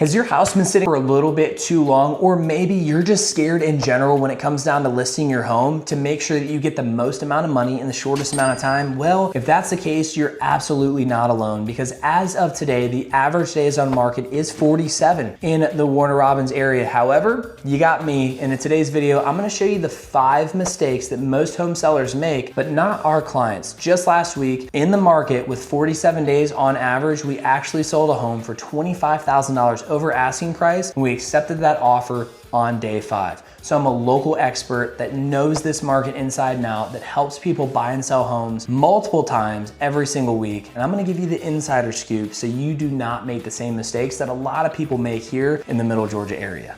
Has your house been sitting for a little bit too long, or maybe you're just scared in general when it comes down to listing your home to make sure that you get the most amount of money in the shortest amount of time? Well, if that's the case, you're absolutely not alone, because as of today, the average days on market is 47 in the Warner Robins area. However, you got me, and in today's video, I'm gonna show you the 5 mistakes that most home sellers make, but not our clients. Just last week, in the market with 47 days on average, we actually sold a home for $25,000 over asking price, and we accepted that offer on day 5. So I'm a local expert that knows this market inside and out, that helps people buy and sell homes multiple times every single week. And I'm gonna give you the insider scoop so you do not make the same mistakes that a lot of people make here in the Middle Georgia area.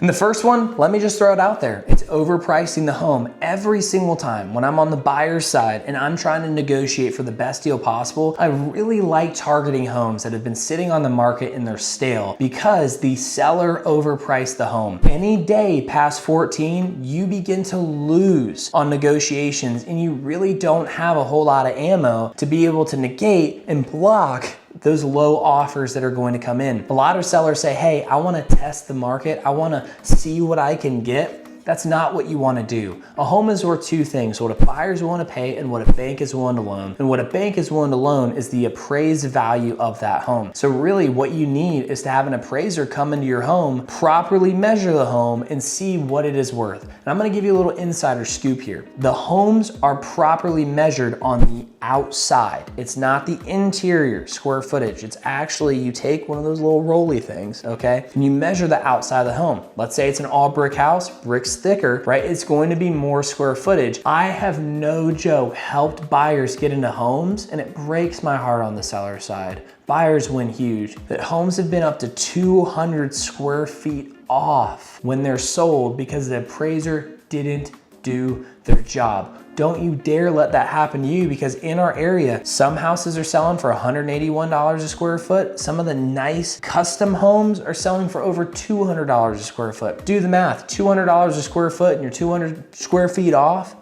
And the first one, let me just throw it out there. It's overpricing the home. Every single time when I'm on the buyer's side and I'm trying to negotiate for the best deal possible, I really like targeting homes that have been sitting on the market and they're stale because the seller overpriced the home. Any day past 14, you begin to lose on negotiations and you really don't have a whole lot of ammo to be able to negate and block those low offers that are going to come in. A lot of sellers say, hey, I wanna test the market. I wanna see what I can get. That's not what you wanna do. A home is worth 2 things: what a buyer's willing to pay and what a bank is willing to loan. And what a bank is willing to loan is the appraised value of that home. So really what you need is to have an appraiser come into your home, properly measure the home and see what it is worth. And I'm gonna give you a little insider scoop here. The homes are properly measured on the outside. It's not the interior square footage. It's actually, you take one of those little rolly things, okay? And you measure the outside of the home. Let's say it's an all brick house, bricks thicker, right? It's going to be more square footage. I have, no joke, helped buyers get into homes, and it breaks my heart on the seller side. Buyers win huge. That homes have been up to 200 square feet off when they're sold because the appraiser didn't do their job. Don't you dare let that happen to you, because in our area, some houses are selling for $181 a square foot. Some of the nice custom homes are selling for over $200 a square foot. Do the math, $200 a square foot and you're 200 square feet off.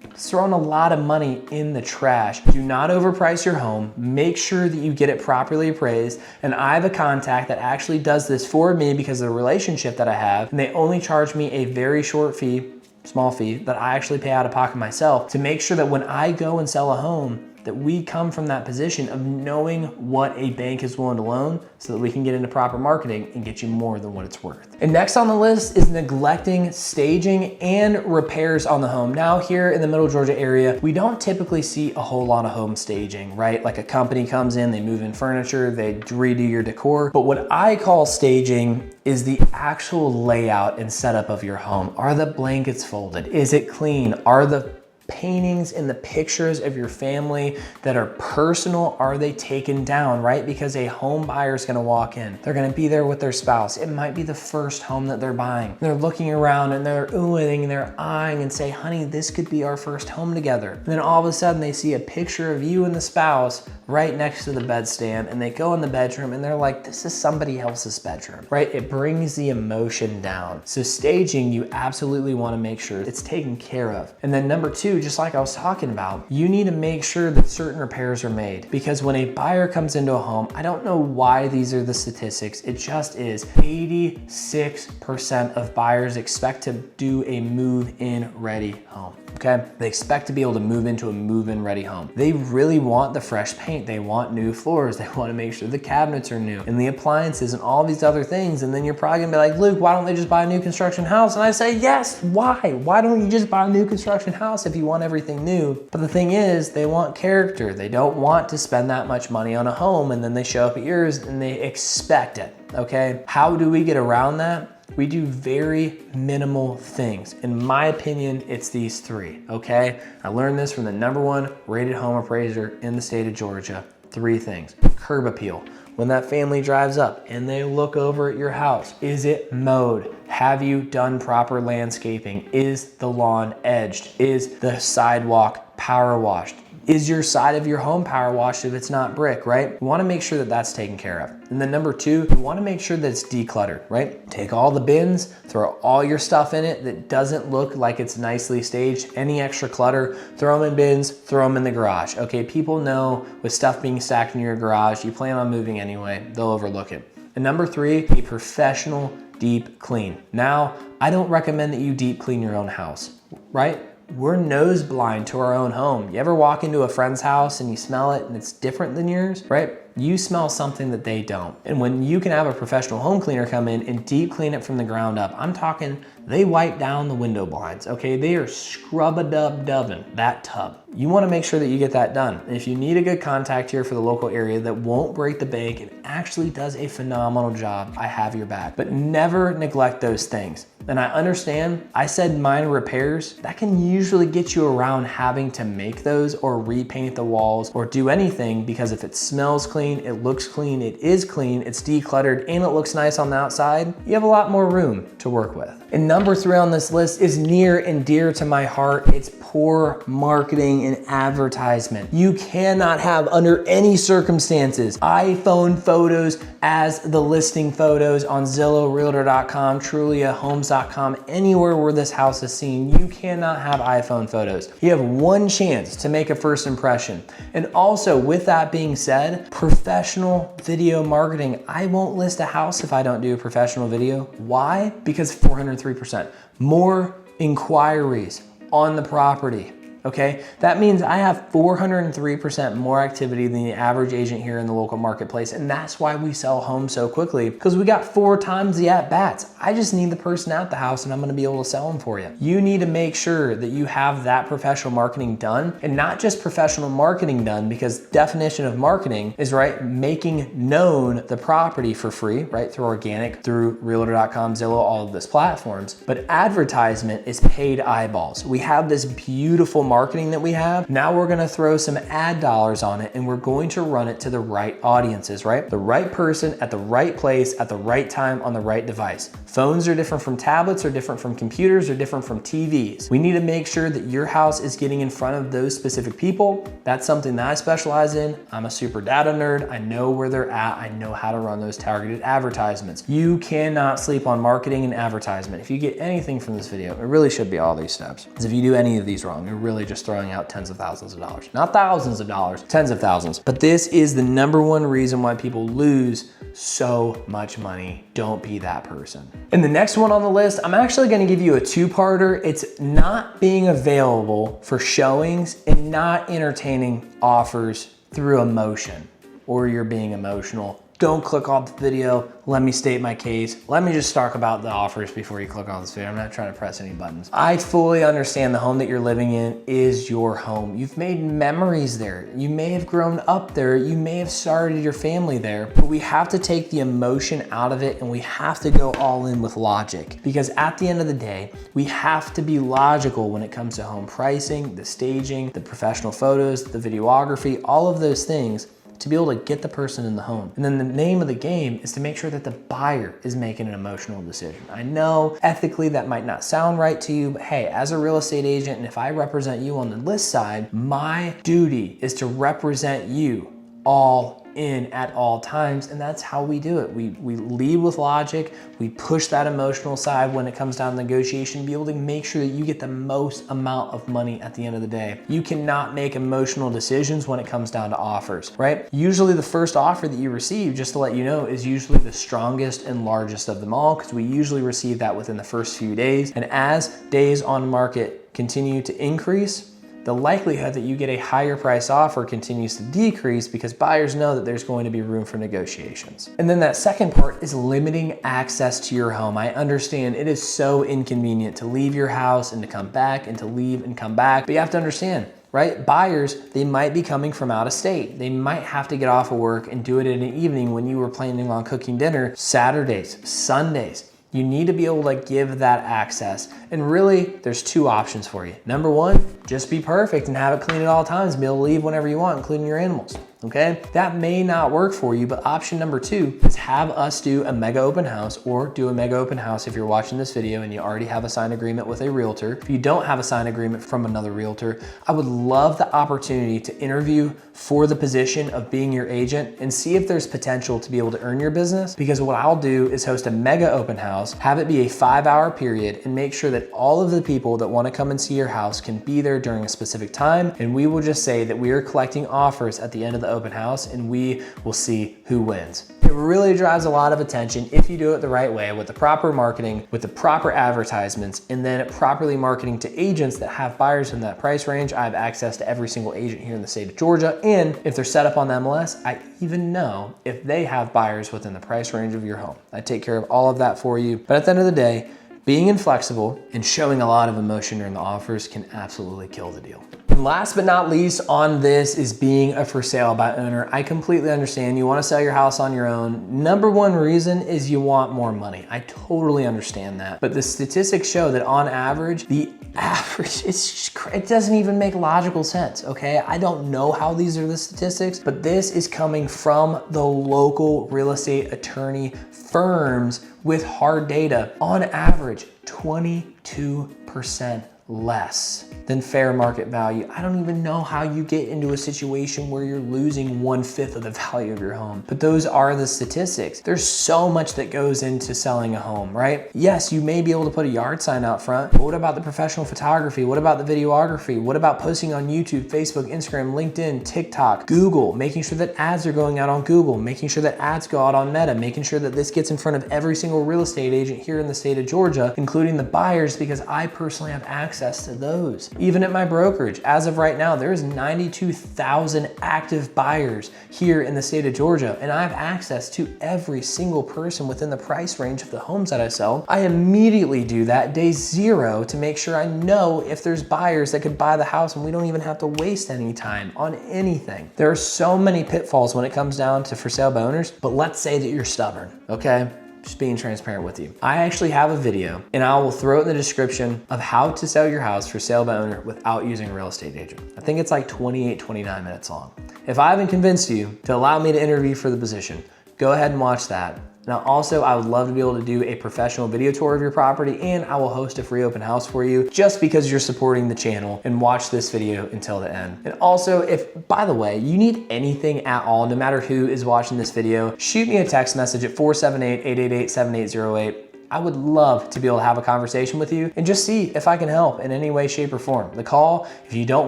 It's throwing a lot of money in the trash. Do not overprice your home. Make sure that you get it properly appraised. And I have a contact that actually does this for me because of the relationship that I have. And they only charge me a very short fee, small fee, that I actually pay out of pocket myself to make sure that when I go and sell a home, that we come from that position of knowing what a bank is willing to loan so that we can get into proper marketing and get you more than what it's worth. And next on the list is neglecting staging and repairs on the home. Now here in the Middle Georgia area, we don't typically see a whole lot of home staging, right? Like a company comes in, they move in furniture, they redo your decor. But what I call staging is the actual layout and setup of your home. Are the blankets folded? Is it clean? Are the paintings and the pictures of your family that are personal, are they taken down, right? Because a home buyer is gonna walk in. They're gonna be there with their spouse. It might be the first home that they're buying. They're looking around and they're oohing and they're eyeing and say, honey, this could be our first home together. And then all of a sudden they see a picture of you and the spouse right next to the bedstand, and they go in the bedroom and they're like, this is somebody else's bedroom, right? It brings the emotion down. So staging, you absolutely wanna make sure it's taken care of. And then number 2, just like I was talking about, you need to make sure that certain repairs are made, because when a buyer comes into a home, I don't know why these are the statistics, it just is, 86% of buyers expect to do a move-in ready home. Okay, they expect to be able to move into a move-in ready home. They really want the fresh paint. They want new floors. They want to make sure the cabinets are new and the appliances and all these other things. And then you're probably gonna be like, Luke, why don't they just buy a new construction house? And I say, yes, why? Why don't you just buy a new construction house if you want everything new? But the thing is, they want character. They don't want to spend that much money on a home and then they show up at yours and they expect it, okay? How do we get around that? We do very minimal things. In my opinion, it's these 3, okay? I learned this from the #1 rated home appraiser in the state of Georgia. 3 things. Curb appeal. When that family drives up and they look over at your house, is it mowed? Have you done proper landscaping? Is the lawn edged? Is the sidewalk power washed? Is your side of your home power washed if it's not brick, right? You wanna make sure that that's taken care of. And then number two, you wanna make sure that it's decluttered, right? Take all the bins, throw all your stuff in it that doesn't look like it's nicely staged. Any extra clutter, throw them in bins, throw them in the garage. Okay, people know with stuff being stacked in your garage, you plan on moving anyway, they'll overlook it. And number three, a professional deep clean. Now, I don't recommend that you deep clean your own house, right? We're nose blind to our own home. You ever walk into a friend's house and you smell it and it's different than yours, right? You smell something that they don't. And when you can have a professional home cleaner come in and deep clean it from the ground up, I'm talking they wipe down the window blinds, okay? They are scrub-a-dub-dubbing that tub. You wanna make sure that you get that done. And if you need a good contact here for the local area that won't break the bank and actually does a phenomenal job, I have your back. But never neglect those things. And I understand, I said minor repairs, that can usually get you around having to make those or repaint the walls or do anything, because if it smells clean, it looks clean, it is clean, it's decluttered, and it looks nice on the outside, you have a lot more room to work with. And number three on this list is near and dear to my heart. It's poor marketing and advertisement. You cannot have, under any circumstances, iPhone photos as the listing photos on Zillow, Realtor.com, Trulia, Homes.com, anywhere where this house is seen. You cannot have iPhone photos. You have one chance to make a first impression. And also, with that being said, professional video marketing. I won't list a house if I don't do a professional video. Why? Because 403% more inquiries on the property. Okay, that means I have 403% more activity than the average agent here in the local marketplace. And that's why we sell homes so quickly, because we got 4 times the at-bats. I just need the person at the house and I'm gonna be able to sell them for you. You need to make sure that you have that professional marketing done, and not just professional marketing done, because definition of marketing is, right, making known the property for free, right, through organic, through Realtor.com, Zillow, all of those platforms. But advertisement is paid eyeballs. We have this beautiful marketing that we have. Now we're gonna throw some ad dollars on it, and we're going to run it to the right audiences, right? The right person at the right place at the right time on the right device. Phones are different from tablets, are different from computers, are different from TVs. We need to make sure that your house is getting in front of those specific people. That's something that I specialize in. I'm a super data nerd. I know where they're at. I know how to run those targeted advertisements. You cannot sleep on marketing and advertisement. If you get anything from this video, it really should be all these steps. Because if you do any of these wrong, you're really just throwing out tens of thousands of dollars. Not thousands of dollars, tens of thousands. But this is the #1 reason why people lose so much money. Don't be that person. And the next one on the list, I'm actually gonna give you a two-parter. It's not being available for showings and not entertaining offers through emotion, or you're being emotional. Don't click off the video. Let me state my case. Let me just talk about the offers before you click on this video. I'm not trying to press any buttons. I fully understand the home that you're living in is your home. You've made memories there. You may have grown up there. You may have started your family there, but we have to take the emotion out of it, and we have to go all in with logic, because at the end of the day, we have to be logical when it comes to home pricing, the staging, the professional photos, the videography, all of those things, to be able to get the person in the home. And then the name of the game is to make sure that the buyer is making an emotional decision. I know ethically that might not sound right to you, but hey, as a real estate agent, and if I represent you on the list side, my duty is to represent you all in at all times, and that's how we do it. We lead with logic, we push that emotional side when it comes down to negotiation, be able to make sure that you get the most amount of money at the end of the day. You cannot make emotional decisions when it comes down to offers, right? Usually the first offer that you receive, just to let you know, is usually the strongest and largest of them all, because we usually receive that within the first few days. And as days on market continue to increase, the likelihood that you get a higher price offer continues to decrease, because buyers know that there's going to be room for negotiations. And then that second part is limiting access to your home. I understand it is so inconvenient to leave your house and to come back, and to leave and come back, but you have to understand, right? Buyers, they might be coming from out of state. They might have to get off of work and do it in an evening when you were planning on cooking dinner, Saturdays, Sundays. You need to be able to give that access. And really, there's 2 options for you. Number 1, just be perfect and have it clean at all times, be able to leave whenever you want, including your animals. okay? That may not work for you, but option number 2 is have us do a mega open house, or do a mega open house if you're watching this video and you already have a signed agreement with a realtor. If you don't have a signed agreement from another realtor, I would love the opportunity to interview for the position of being your agent and see if there's potential to be able to earn your business. Because what I'll do is host a mega open house, have it be a 5-hour period, and make sure that all of the people that want to come and see your house can be there during a specific time. And we will just say that we are collecting offers at the end of the open house, and we will see who wins. It really drives a lot of attention if you do it the right way, with the proper marketing, with the proper advertisements, and then properly marketing to agents that have buyers in that price range. I have access to every single agent here in the state of Georgia, and if they're set up on the MLS, I even know if they have buyers within the price range of your home. I take care of all of that for you. But at the end of the day, being inflexible and showing a lot of emotion during the offers can absolutely kill the deal. And last but not least on this is being a for sale by owner. I completely understand you want to sell your house on your own. Number one reason is you want more money. I totally understand that. But the statistics show that on average, it doesn't even make logical sense, okay? I don't know how these are the statistics, but this is coming from the local real estate attorney firms with hard data. On average, 22% less than fair market value. I don't even know how you get into a situation where you're losing 1/5 of the value of your home, but those are the statistics. There's so much that goes into selling a home, right? Yes, you may be able to put a yard sign out front, but what about the professional photography? What about the videography? What about posting on YouTube, Facebook, Instagram, LinkedIn, TikTok, Google, making sure that ads are going out on Google, making sure that ads go out on Meta, making sure that this gets in front of every single real estate agent here in the state of Georgia, including the buyers, because I personally have access to those. Even at my brokerage, as of right now, there's 92,000 active buyers here in the state of Georgia, and I have access to every single person within the price range of the homes that I sell. I immediately do that day 0 to make sure I know if there's buyers that could buy the house, and we don't even have to waste any time on anything. There are so many pitfalls when it comes down to for sale by owners, but let's say that you're stubborn, okay? Just being transparent with you. I actually have a video, and I will throw it in the description, of how to sell your house for sale by owner without using a real estate agent. I think it's like 28, 29 minutes long. If I haven't convinced you to allow me to interview for the position, go ahead and watch that. Now also, I would love to be able to do a professional video tour of your property, and I will host a free open house for you just because you're supporting the channel and watch this video until the end. And also, if, by the way, you need anything at all, no matter who is watching this video, shoot me a text message at 478-888-7808. I would love to be able to have a conversation with you and just see if I can help in any way, shape, or form. The call, if you don't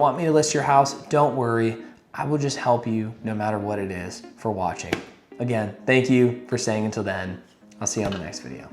want me to list your house, don't worry. I will just help you no matter what it is for watching. Again, thank you for staying until the end. I'll see you on the next video.